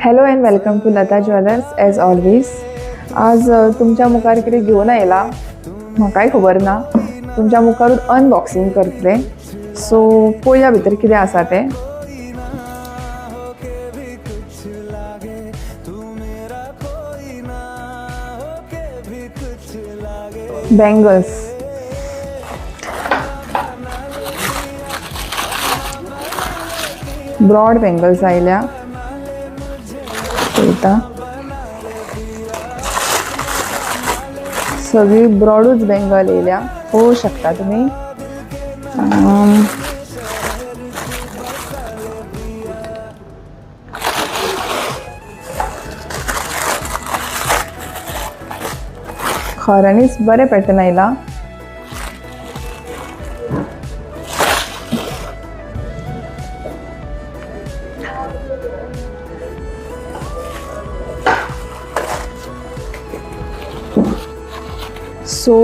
Hello and welcome to Lata Jewellers as always. आज तुमच्या मुखार कितें घेवन आयला म्हाकाय खबर ना. तुमच्या मुखारूच अनबॉक्सिंग करतले. सो पळोवया भितर कितें आसा तें. बँगल्स, ब्रॉड बँगल्स आयल्या. पळयता सगळी ब्रॉडूच बँगल येयल्या, पळोवंक शकता तुमी. खऱ्यांनीच बरें पॅटर्न आयला. सो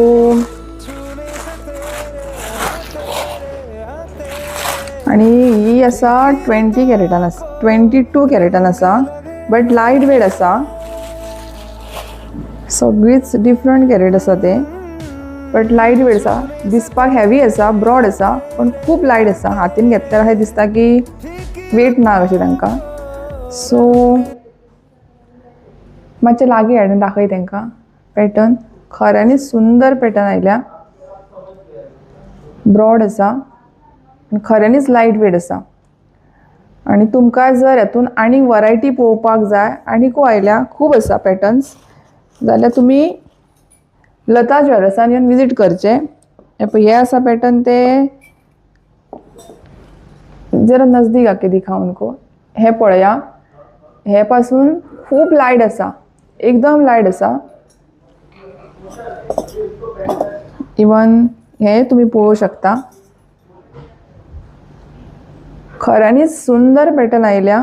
आणि ही आसा 20 कॅरेटान आसा, 22 कॅरेटान आसा, बट लायट वेट आसा. सगळीच डिफरंट कॅरेट आसा ते, बट लायट वेट आसा. दिसपाक हेवी आसा, ब्रॉड आसा, पण खूब लायट आसा. हातीन घेतल्यार अशें दिसता की वेट ना कशें तांकां. सो मातशें लागीं हाडून दाखय तांकां पॅटर्न. खऱ्यांनी सुंदर पॅटर्न आयल्या. ब्रॉड आसा आनी खऱ्यांनीच लायट वेट आसा. आनी तुमकां जर हातून आनी वरायटी पळोवपाक जाय, आनीकूय आयल्या, खूब आसा पॅटर्न्स, जाल्यार तुमी लता ज्वेलर्सान येवन विजीट करचें. हे आसा पॅटर्न, ते जरा नजदीक आके दिखाओ उनको. हे पळया, हे पासून खूब लायट आसा, एकदम लायट आसा. इवन हे तुम्ही पळोवंक शकता. खऱ्यांनीच सुंदर पॅटर्न आयल्या.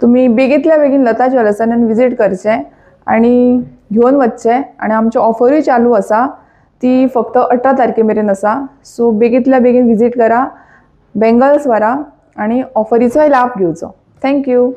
तुम्ही बेगींतल्या बेगीन लता ज्वेलर्सान विजीट करचें आनी घेवन वचचें. आनी आमची ऑफरूय चालू आसा, ती फक्त 18 तारखे मेरेन आसा. सो बेगींतल्या बेगीन विजीट करा, बँगल्स व्हरा आनी ऑफरीचोय लाभ घेवचो. थँक्यू.